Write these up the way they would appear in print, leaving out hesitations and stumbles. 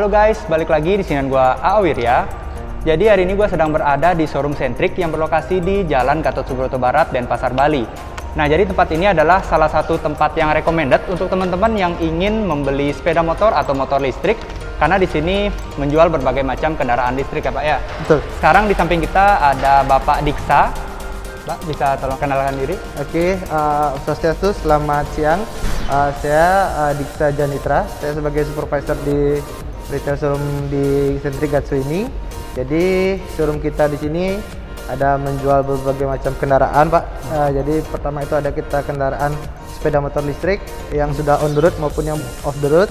Halo guys, balik lagi di sini gua Awir ya. Jadi hari ini gua sedang berada di showroom Centric yang berlokasi di Jalan Gatot Subroto Barat, Denpasar, Bali. Nah, jadi tempat ini adalah salah satu tempat yang recommended untuk teman-teman yang ingin membeli sepeda motor atau motor listrik, karena di sini menjual berbagai macam kendaraan listrik ya Pak ya. Betul. Sekarang di samping kita ada Bapak Diksa. Pak, bisa tolong kenalkan diri? Oke, Swastiastu, selamat siang. Saya Diksa Janitra. Saya sebagai supervisor di retail showroom di Centric Gatsu ini. Jadi showroom kita di sini ada menjual berbagai macam kendaraan, Pak. Jadi pertama itu ada kita kendaraan sepeda motor listrik yang sudah on the road maupun yang off the road.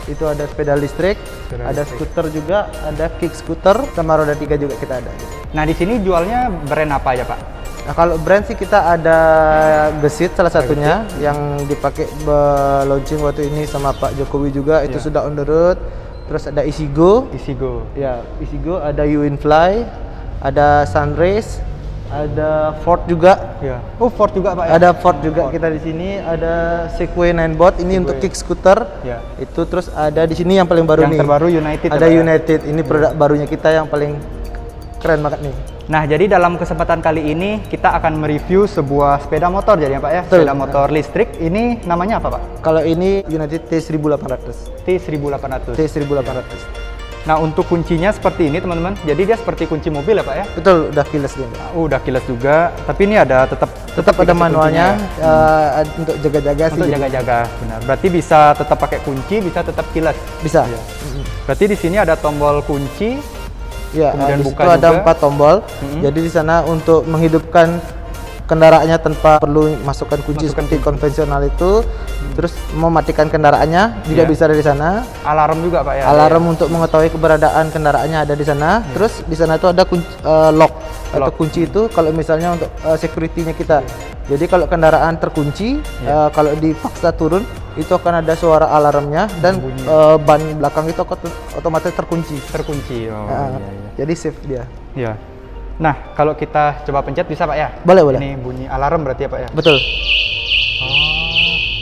Itu ada sepeda listrik, ada skuter juga, ada kick skuter, sama roda 3 juga kita ada. Nah, di sini jualnya brand apa ya Pak? Nah, kalau brand sih kita ada Gesit salah satunya yang dipakai launching waktu ini sama Pak Jokowi juga, itu sudah on the road. Terus ada Isigo. Isigo. Ya, Isigo, ada Uwinfly, ada Sunrace, ada Ford juga. Ya. Oh, Ford juga Pak ya? Ada Ford juga kita di sini, ada Segway 9Bot ini untuk kick scooter. Ya. Itu terus ada di sini yang paling baru yang nih. terbaru United. Ada United. Ini produk barunya kita yang paling keren banget nih. Nah, jadi dalam kesempatan kali ini kita akan mereview sebuah sepeda motor jadi ya Pak ya. Betul. Sepeda motor listrik. Ini namanya apa Pak? Kalau ini United T1800. T1800. T1800. Nah, untuk kuncinya seperti ini teman-teman. Jadi dia seperti kunci mobil ya Pak ya? Betul, udah keyless dia. Udah keyless juga. Tapi ini ada tetap ada manualnya untuk jaga-jaga sih. Untuk jaga-jaga, benar. Berarti bisa tetap pakai kunci, bisa tetap keyless. Bisa. Ya. Berarti di sini ada tombol kunci. Ya, kemudian di buka situ ada juga. 4 tombol. Jadi di sana untuk menghidupkan kendaraannya tanpa perlu masukkan kunci seperti konvensional itu. Terus mematikan kendaraannya juga bisa dari sana. Alarm juga Pak ya. Alarm untuk mengetahui keberadaan kendaraannya ada di sana. Terus di sana itu ada kunci, lock atau kunci itu kalau misalnya untuk security-nya kita. Jadi kalau kendaraan terkunci, kalau dipaksa turun itu akan ada suara alarmnya dan ban belakang itu otomatis terkunci. Jadi safe dia. Iya. Nah, kalau kita coba pencet bisa Pak ya? Boleh. Ini bunyi alarm berarti ya Pak ya? Betul.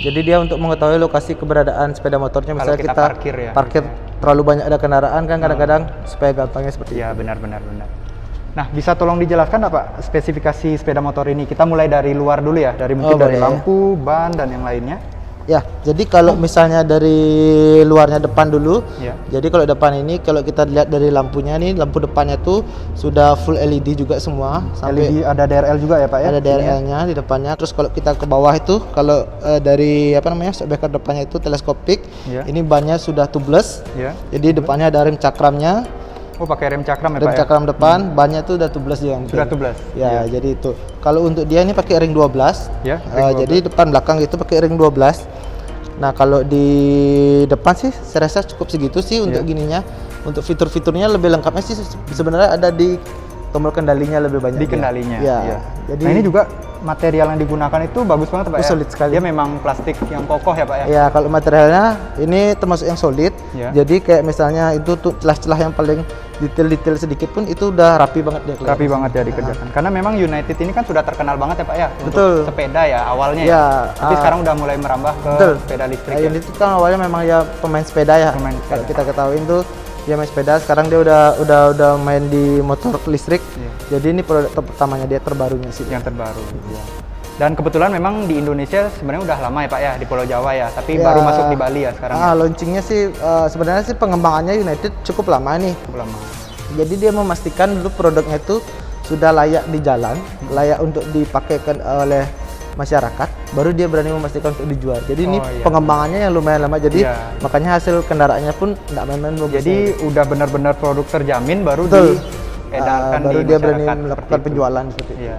Jadi dia untuk mengetahui lokasi keberadaan sepeda motornya. Misalnya kita parkir terlalu banyak ada kendaraan kan kadang-kadang supaya gampangnya seperti itu. Iya, benar. Nah, bisa tolong dijelaskan Pak spesifikasi sepeda motor ini? Kita mulai dari luar dulu ya, dari mungkin dari lampu, ban dan yang lainnya. Ya, jadi kalau misalnya dari luarnya depan dulu. Jadi kalau depan ini kalau kita lihat dari lampunya nih, lampu depannya tuh sudah full LED juga semua. Sampai LED ada DRL juga ya Pak ya? Ada DRL-nya di depannya. Terus kalau kita ke bawah itu, kalau dari shockbreaker depannya itu teleskopik. Ini bannya sudah tubeless. Jadi depannya ada rem cakramnya. Oh, pakai rem cakram ya Pak? Rem cakram depan, bannya tuh udah tubeless dia. Sudah tubeless. Ya, jadi itu. Kalau untuk dia ini pakai ring 12. Jadi depan belakang itu pakai ring 12. Nah, kalau di depan sih saya rasa cukup segitu sih untuk gininya. Untuk fitur-fiturnya lebih lengkapnya sih sebenarnya ada di tombol kendalinya lebih banyak. Di kendalinya. Ya. Jadi nah, ini juga material yang digunakan itu bagus banget Pak ya? Solid sekali. Dia memang plastik yang kokoh ya Pak ya? Ya, kalau materialnya ini termasuk yang solid. Jadi kayak misalnya itu tuh celah-celah yang paling detail-detail sedikit pun itu udah rapi banget dia. Rapi banget ya dikerjakan. Karena memang United ini kan sudah terkenal banget ya Pak ya? Betul. Untuk sepeda ya awalnya ya. Tapi sekarang udah mulai merambah ke sepeda listrik. United itu kan awalnya memang ya pemain sepeda ya. Kalau kita ketahuin tuh dia main sepeda, sekarang dia udah main di motor listrik. Jadi ini produk pertamanya dia terbarunya sih. Yang terbaru. Dan kebetulan memang di Indonesia sebenarnya udah lama ya Pak ya, di Pulau Jawa ya, tapi baru masuk di Bali ya sekarang. Launchingnya sih sebenarnya sih pengembangannya United cukup lama nih. Cukup lama. Jadi dia memastikan dulu produknya itu sudah layak di jalan, layak untuk dipakai oleh masyarakat, baru dia berani memastikan untuk dijual. Jadi ini pengembangannya yang lumayan lama, jadi makanya hasil kendaraannya pun nggak main-main bagus. Jadi udah benar-benar produk terjamin baru diedarkan baru di dia masyarakat berani melakukan penjualan seperti itu.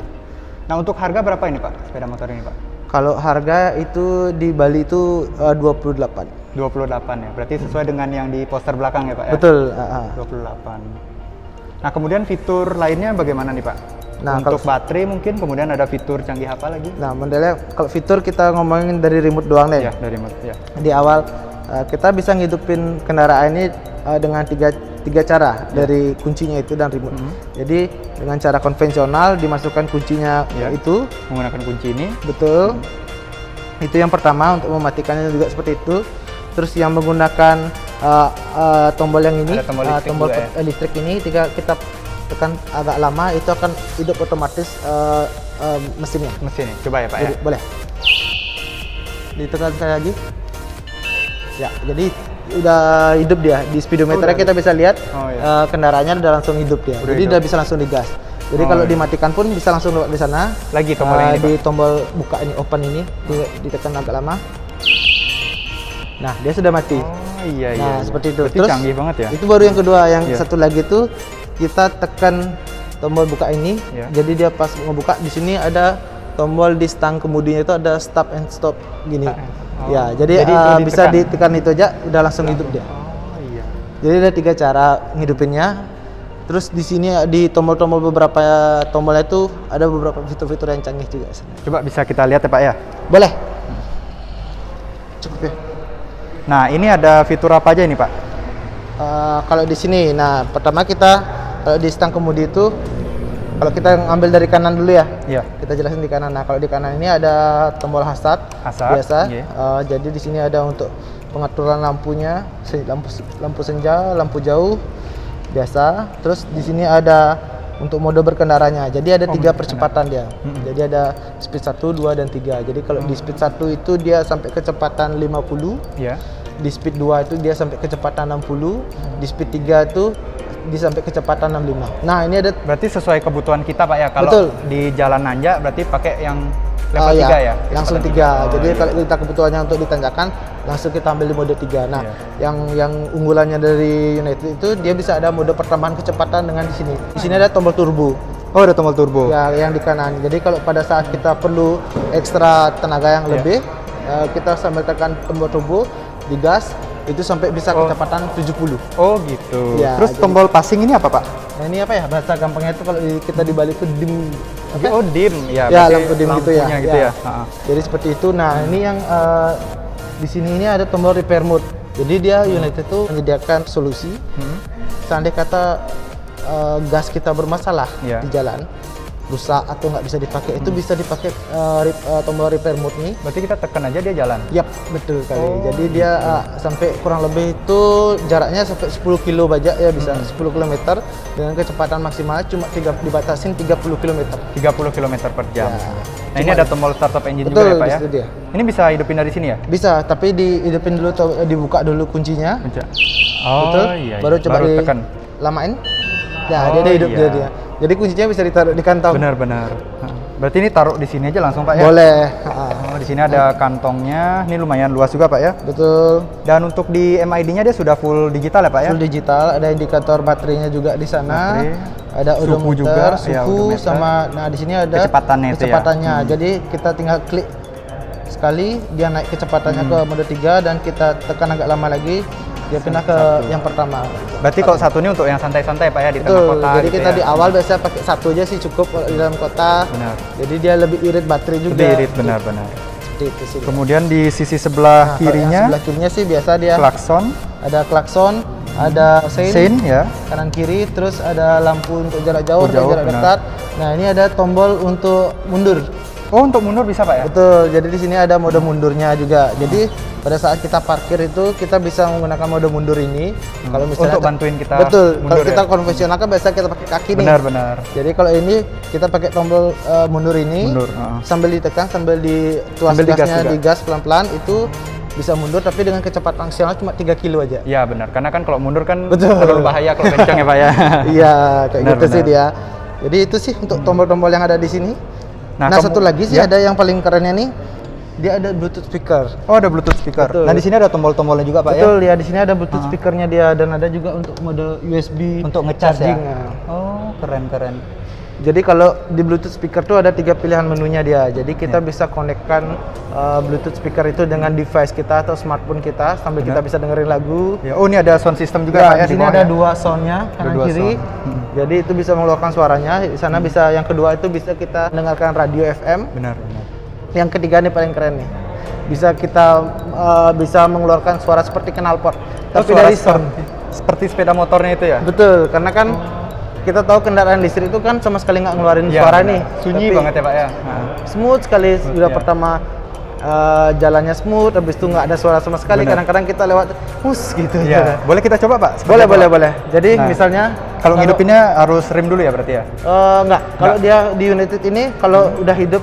Nah, untuk harga berapa ini Pak, sepeda motor ini Pak? Kalau harga itu di Bali itu 28. 28 ya, berarti sesuai dengan yang di poster belakang ya Pak ya? Betul. 28. Nah, kemudian fitur lainnya bagaimana nih Pak? Nah, untuk baterai mungkin, kemudian ada fitur canggih apa lagi? Nah, modelnya kalau fitur kita ngomongin dari remote doang deh. Ya, dari remote ya. Di awal kita bisa ngidupin kendaraan ini dengan tiga cara dari kuncinya itu dan remote. Jadi dengan cara konvensional dimasukkan kuncinya itu menggunakan kunci ini. Betul. Itu yang pertama untuk mematikannya juga seperti itu. Terus yang menggunakan tombol yang ini, Ada tombol listrik tombol juga ya? listrik ini, ketika kita tekan agak lama itu akan hidup otomatis mesinnya. Mesin. Coba ya Pak ya. Jadi, boleh. Ditekan sekali lagi. Ya, jadi udah hidup dia. Di speedometernya kita bisa lihat kendaraannya udah langsung hidup dia. Udah jadi hidup. udah bisa langsung digas. Jadi kalau dimatikan pun bisa langsung lewat di sana. Lagi tombol yang ini, di tombol buka ini, open ini, ditekan agak lama. Nah, dia sudah mati. Oh iya. Nah, seperti itu. Berarti canggih banget ya. Itu baru yang kedua. Yang Iya. satu lagi itu kita tekan tombol buka ini. Iya. Jadi dia pas ngebuka di sini ada tombol di stang kemudinya itu ada start and stop gini. Oh. Ya, jadi, Jadi itu bisa ditekan. ditekan itu aja udah langsung hidup dia. Oh iya. Jadi ada 3 cara ngidupinnya. Terus di sini di tombol-tombol beberapa tombolnya itu ada beberapa fitur-fitur yang canggih juga. Coba bisa kita lihat ya Pak ya. Boleh. Cukup ya. Nah, ini ada fitur apa aja ini Pak? Kalau di sini, nah pertama kita kalau di stang kemudi itu, kalau kita ngambil dari kanan dulu ya, Iya. kita jelasin di kanan. Nah kalau di kanan ini ada tombol hazard, Hazard, biasa. iya. Jadi di sini ada untuk pengaturan lampunya, lampu senja, lampu jauh, biasa. Terus di sini ada untuk mode berkendaranya. Jadi ada 3 percepatan dia. Jadi ada speed 1, 2, dan 3. Jadi kalau di speed 1 itu dia sampai kecepatan 50. Iya. Di speed 2 itu dia sampai kecepatan 60, di speed 3 itu dia sampai kecepatan 65. Nah, ini ada Berarti sesuai kebutuhan kita Pak ya. Kalau Betul. di jalan nanjak berarti pakai yang level 3 ya. langsung Kecepatan 3. Jadi Oh, kalau kita kebutuhannya untuk ditanjakan, langsung kita ambil di mode 3. Nah, Iya. yang unggulannya dari United itu dia bisa ada mode pertambahan kecepatan dengan di sini. Di sini ada tombol turbo. Oh, ada tombol turbo. Ya, yang di kanan. Jadi kalau pada saat kita perlu ekstra tenaga yang Iya. lebih, kita sambil tekan tombol turbo, digas, itu sampai bisa kecepatan 70. Oh, gitu. Ya, Terus jadi- tombol passing ini apa Pak? Nah, ini apa ya? Bahasa gampangnya itu kalau kita di Bali itu dim. Apa? Oh, dim. Ya, Ya, berarti lampu dim gitu ya. lampunya gitu Ya. ya. Ha-ha. Jadi seperti itu. Nah, ini yang di sini ini ada tombol repair mode. Jadi dia United itu menyediakan solusi. Seandainya kata gas kita bermasalah Iya. di jalan, rusak atau nggak bisa dipakai, itu bisa dipakai tombol repair mode nih. Berarti kita tekan aja dia jalan. Yap, betul kali. Oh, Jadi dia sampai kurang lebih itu jaraknya sampai 10 kilo bajak ya, bisa 10 km dengan kecepatan maksimal cuma dibatasin 30 km. 30 km per jam. Ya. Nah, ini ada tombol startup engine Betul, juga ya Pak di ya. situ dia. Ini bisa hidupin dari sini ya? Bisa, tapi dihidupin dulu, dibuka dulu kuncinya. Oh, Betul. iya. Baru coba tekan. lamain. Ya, Oh, dia hidup iya. dia. Jadi kuncinya bisa ditaruh di kantong. Benar-benar. Berarti ini taruh di sini aja langsung Pak ya? Boleh. Oh, di sini ada kantongnya. Ini lumayan luas juga Pak ya. Betul. Dan untuk di MID-nya dia sudah full digital ya Pak ya? Full digital, ada indikator baterainya juga di sana. Baterai. Ada Suhu odometer, juga, suhu ya, odometer. sama nah di sini ada Kecepatannya itu ya? kecepatannya. Jadi kita tinggal klik sekali dia naik kecepatannya ke mode 3 dan kita tekan agak lama lagi dia pindah ke yang pertama. Berarti kalau satu ini untuk yang santai-santai Pak ya di tengah Betul. kota Jadi gitu kita ya? di awal biasa pakai satu aja sih cukup kalau di dalam kota. Benar. Jadi dia lebih irit baterai juga. Lebih irit, benar-benar. Seperti itu sih. Kemudian di sisi sebelah Nah, kalau yang kirinya sebelah kirinya sih biasa dia klakson, ada klakson, ada sein, ya. kanan kiri, terus ada lampu untuk jarak jauh, Oh, dan jauh, jarak benar. dekat. Nah, ini ada tombol untuk mundur. Oh, untuk mundur bisa Pak ya? Betul. Jadi di sini ada mode mundurnya juga. Jadi pada saat kita parkir itu kita bisa menggunakan mode mundur ini. Kalau misalnya Untuk bantuin kita betul. mundur Kalau kita ya? konvensional kan biasa kita pakai kaki nih. Benar-benar. Jadi kalau ini kita pakai tombol mundur ini, Mundur, sambil ditekan, sambil dituas Sambil digas gasnya, juga. digas pelan-pelan itu bisa mundur tapi dengan kecepatan maksimal cuma 3 kilo aja. Iya benar, karena kan kalau mundur kan Betul. terlalu bahaya kalau kencang ya Pak ya. Iya, kayak Benar, gitu sih benar. dia. Jadi itu sih untuk tombol-tombol yang ada di sini. Nah, kamu- satu lagi sih ya? ada yang paling kerennya nih. Dia ada Bluetooth speaker. Oh, ada Bluetooth speaker. Betul. Nah, di sini ada tombol-tombolnya juga Pak Betul, ya? ya di sini ada Bluetooth speakernya dia dan ada juga untuk mode USB Untuk ngecas ya? charging. Nah. Oh, keren-keren. Jadi kalau di Bluetooth speaker tuh ada 3 pilihan menunya dia. Jadi kita bisa konekkan Bluetooth speaker itu dengan device kita atau smartphone kita sambil kita bisa dengerin lagu. Ya, oh ini ada sound system juga Ya, Pak ya di sini bawah ada ya? 2 soundnya kanan dua kiri. sound. Jadi itu bisa mengeluarkan suaranya. Di sana bisa yang kedua itu bisa kita dengarkan radio FM. Benar, benar. Yang ketiga nih paling keren nih. Bisa kita bisa mengeluarkan suara seperti knalpot. Tapi suara dari sound. seperti sepeda motornya itu ya? Betul, karena kan kita tahu kendaraan listrik itu kan sama sekali nggak ngeluarin Ya, suara benar. nih. Sunyi Tapi banget ya Pak ya? Nah. smooth sekali. Sudah ya. pertama jalannya smooth, habis itu nggak ada suara sama sekali. Bener. Kadang-kadang kita lewat gitu. Iya. Boleh kita coba Pak? Seperti Boleh, apa, Pak? boleh. Jadi Nah, misalnya Kalau ngidupinnya harus rem dulu ya berarti ya? Enggak. Kalau dia di United ini kalau udah hidup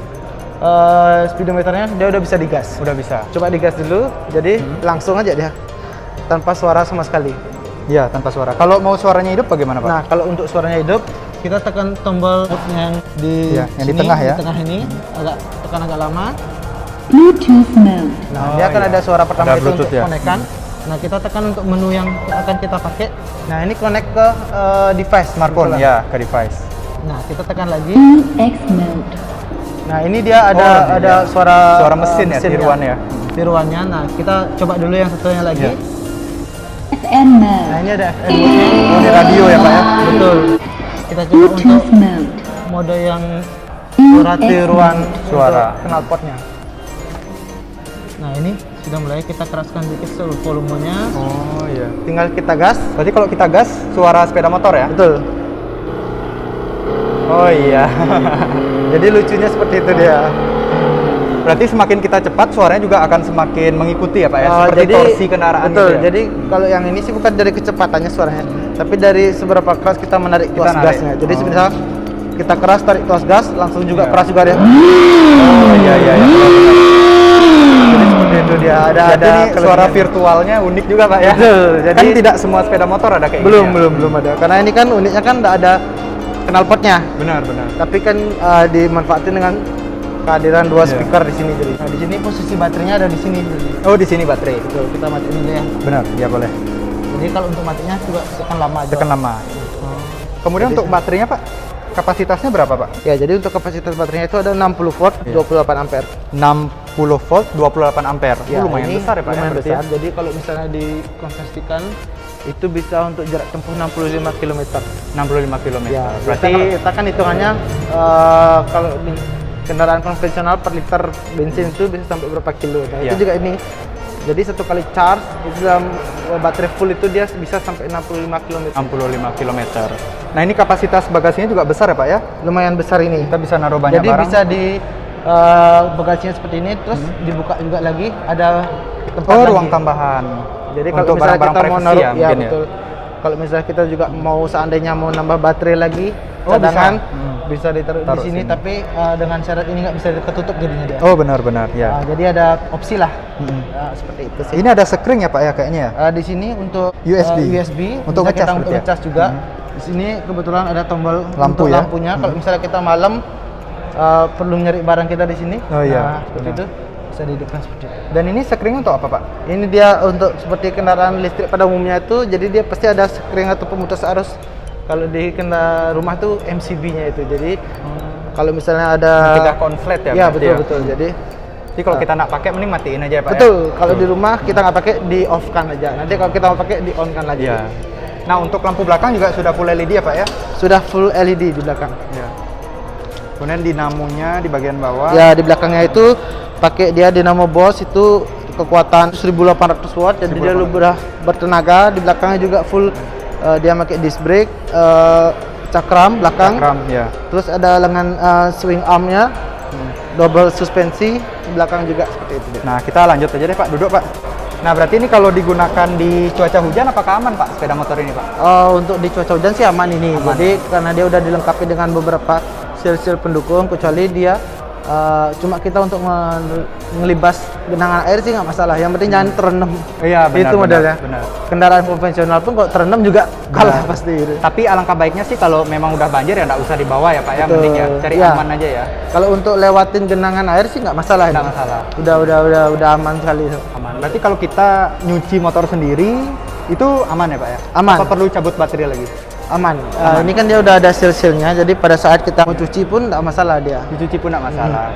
speedometernya dia udah bisa digas. Udah bisa. Coba digas dulu. Jadi langsung aja dia tanpa suara sama sekali. Iya, tanpa suara. Kalau mau suaranya hidup bagaimana Pak? Nah, kalau untuk suaranya hidup, kita tekan tombol yang di Iya, yang di sini, tengah ya. Di tengah ini tekan agak lama. Bluetooth mode. Nah, Oh, dia akan iya. ada suara pertama Ada itu Bluetooth untuk ya. konekkan. Nah, kita tekan untuk menu yang akan kita pakai. Nah, ini connect ke device Smartphone kebetulan. ya, ke device. Nah, kita tekan lagi. UX mode. Nah, ini dia ada iya. suara Suara mesin ya, tiruan ya. Tiruannya. Nah, kita coba dulu yang satunya lagi. Iya. FM mode. Nah, ini ada FM mode-nya. Oh, ini radio ya Pak ya? Betul. Kita coba untuk Bluetooth mode. mode yang suara tiruan Suara. untuk knalpotnya. Nah, ini sudah mulai kita keraskan dikit seluruh volumenya. Oh iya. Tinggal kita gas. Berarti kalau kita gas, suara sepeda motor ya? Betul. Oh iya. Jadi lucunya seperti itu dia. Berarti semakin kita cepat, suaranya juga akan semakin mengikuti ya Pak ya? Seperti Jadi torsi kendaraan betul. gitu ya? Jadi kalau yang ini sih bukan dari kecepatannya suaranya, tapi dari seberapa keras kita menarik Kita tuas narik. gasnya. Jadi Oh. misal kita keras tarik tuas gas, langsung juga Iya. keras juga dia. Oh iya iya iya. Jadi seperti itu dia. Ada Jadi ini suara kelebihan. virtualnya unik juga Pak ya? Betul, jadi- kan tidak semua sepeda motor ada kayak belum gini ya? belum ada. Karena ini kan uniknya kan tidak ada knalpotnya. Benar benar. Tapi kan dimanfaatin dengan kehadiran dua Iya. speaker di sini jadi. Nah, di sini posisi baterainya ada di sini. Oh di sini baterai. Betul, kita matiin dulu ya. Benar, ya boleh. Jadi kalau untuk matinya juga tekan lama aja. Tekan lama. Kemudian Jadi- untuk baterainya Pak, kapasitasnya berapa Pak? Ya, jadi untuk kapasitas baterainya itu ada 60 volt, Iya. 28 ampere. 60 volt, 28 ampere. Ya, Lumayan ini besar ya Pak ya? lumayan berarti besar. ya? Jadi kalau misalnya dikonversikan itu bisa untuk jarak tempuh 65 km. 65 km. Ya, berarti kita kan hitungannya kalau di kendaraan konvensional per liter bensin itu bisa sampai berapa kilo. Nah, Ya. itu juga ini. Jadi satu kali charge itu dalam baterai full itu dia bisa sampai 65 km. 65 km. Nah, ini kapasitas bagasinya juga besar ya Pak ya? Lumayan besar ini. Kita bisa naruh banyak Jadi barang. bisa di bagasinya seperti ini, terus dibuka juga lagi ada tempat Oh, lagi. ruang tambahan. Jadi kalau untuk misalnya barang-barang kita mau privasi naruh, ya, ya mungkin betul. Kalau misalnya kita juga mau seandainya mau nambah baterai lagi, Oh, cadangan bisa. bisa ditaruh Taruh di sini, sini. tapi dengan syarat ini nggak bisa ketutup jadinya dia. Oh, benar-benar ya. Jadi ada opsi lah. Mm-mm. Seperti itu sih. Ini ada sekring ya Pak ya kayaknya ya? Di sini untuk USB. USB Untuk bisa ngecas kita berarti untuk ya? ngecas juga. Di sini kebetulan ada tombol Lampu untuk ya? lampunya. Kalau misalnya kita malam perlu nyari barang kita di sini. Oh, iya. Nah, seperti Benar. itu bisa dihidupkan seperti itu. Dan ini sekring untuk apa Pak? Ini dia untuk seperti kendaraan listrik pada umumnya itu, jadi dia pasti ada sekring atau pemutus arus. Kalau di kendaraan rumah tuh MCB-nya itu. Jadi kalau misalnya ada Mencegah konslet ya? Ya, berarti betul betul. Jadi Jadi kalau kita nak pakai mending matiin aja ya Pak betul, ya? kalau di rumah kita nggak pakai di off-kan aja. Nanti kalau kita mau pakai di on-kan lagi. Iya. Nah, untuk lampu belakang juga sudah full LED ya Pak ya? Sudah full LED di belakang. Iya. Kemudian dinamonya di bagian bawah. Ya, di belakangnya itu pakai dia dinamo Bosch itu kekuatan 1800 watt, jadi dia 1800. udah bertenaga. Di belakangnya juga full dia pakai disc brake, cakram belakang. Cakram, ya. Terus ada lengan swing armnya, double suspensi di belakang juga seperti itu. Nah, kita lanjut aja deh Pak, duduk Pak. Nah, berarti ini kalau digunakan di cuaca hujan apakah aman Pak sepeda motor ini Pak? Untuk di cuaca hujan sih aman ini. Aman. Jadi karena dia udah dilengkapi dengan beberapa sel-sel pendukung, kecuali dia cuma kita untuk ngelibas genangan air sih nggak masalah. Yang penting jangan terendam. Iya, benar. Itu modelnya. Benar. Kendaraan konvensional pun kalau terendam juga kalah pasti. Gitu. Tapi alangkah baiknya sih kalau memang udah banjir ya nggak usah dibawa ya Pak ya, Betul. mending ya cari Iya. aman aja ya. Kalau untuk lewatin genangan air sih nggak masalah. Nggak ini. masalah. Udah aman sekali. Aman. Berarti kalau kita nyuci motor sendiri itu aman ya Pak ya? Aman. Apa perlu cabut baterai lagi? Aman. Ini kan dia udah ada sel-selnya, jadi pada saat kita mau cuci pun nggak masalah dia. Dicuci pun nggak masalah.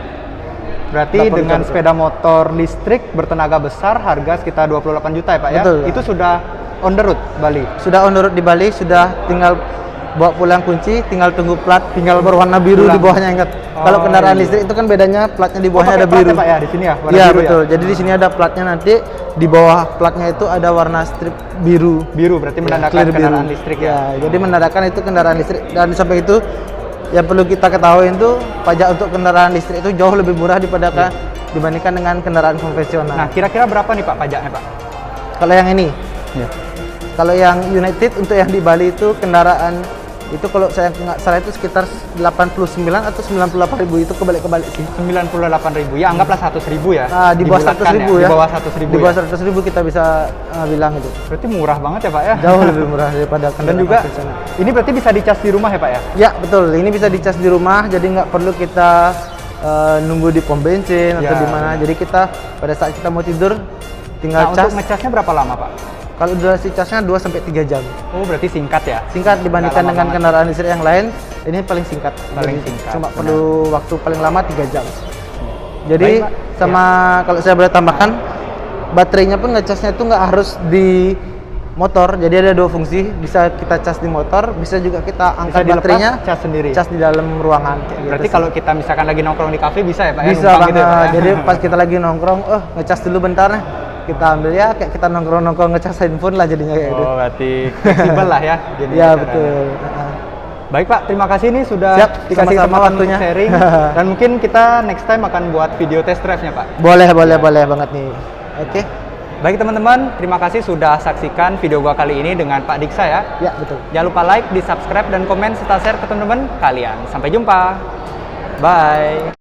Berarti Nggak perlu dengan cabut. sepeda motor listrik bertenaga besar harga sekitar 28 juta ya Pak ya? Betul. Itu sudah on the road Bali? Sudah on the road di Bali, sudah tinggal bawa pulang kunci, tinggal tunggu plat, tinggal berwarna biru Pulang. di bawahnya, ingat. Oh, Kalau kendaraan iya. listrik itu kan bedanya platnya di bawahnya pakai ada plat biru. ya, Pak ya di sini ya? Warna Iya biru betul. Ya? Jadi di sini ada platnya, nanti di bawah platnya itu ada warna strip biru. Biru berarti menandakan Clear kendaraan biru. listrik ya? Jadi menandakan itu kendaraan listrik. Dan di samping itu yang perlu kita ketahui itu pajak untuk kendaraan listrik itu jauh lebih murah daripada dibandingkan dengan kendaraan konvensional. Nah, kira-kira berapa nih Pak pajaknya Pak? Kalau yang ini, Iya. kalau yang United untuk yang di Bali itu kendaraan itu kalau saya nggak salah itu sekitar 89 atau 98.000 itu kebalik-kebalik sih. 98.000 ya, anggaplah 100.000 ya. Di bawah 100.000 ya. Di bawah 100.000. Di bawah 100.000 kita bisa bilang itu. Berarti murah banget ya Pak ya. Jauh lebih murah daripada Dan kendaraan juga konvensional. ini berarti bisa dicas di rumah ya Pak ya? Ya betul, ini bisa dicas di rumah, jadi nggak perlu kita nunggu di pom bensin atau Ya, di mana. Jadi kita pada saat kita mau tidur tinggal Nah, cas. untuk ngecasnya berapa lama Pak? Kalau durasi casnya 2 sampai 3 jam. Oh, berarti singkat ya? Singkat dibandingkan Nggak lama dengan banget. kendaraan listrik yang lain, ini paling singkat. Paling Jadi singkat, Cuma benar. perlu waktu paling lama 3 jam. Jadi Baik, Pak. sama kalau saya boleh tambahkan, baterainya pun ngecasnya itu nggak harus di motor. Jadi ada 2 fungsi, bisa kita cas di motor, bisa juga kita angkat dilepas, baterainya, cas sendiri. cas di dalam ruangan. Kayak Berarti gitu kalau kita misalkan lagi nongkrong di kafe bisa ya Pak ya? bisa Numpang banget. gitu ya, Pak ya? Jadi pas kita lagi nongkrong, ngecas dulu bentar nih. Kita ambil ya kayak kita nongkrong ngecas handphone lah jadinya kayak gitu. Oh, berarti fleksibel lah ya. Jadi Ya caranya. betul. Baik Pak, terima kasih nih sudah Siap, dikasih sama-sama kesempatan waktunya. untuk sharing. Dan mungkin kita next time akan buat video test drive-nya Pak. Boleh banget nih. Oke. Baik teman-teman, terima kasih sudah saksikan video gua kali ini dengan Pak Diksa ya. Ya betul. Jangan lupa like, di subscribe, dan komen serta share ke teman-teman kalian. Sampai jumpa. Bye.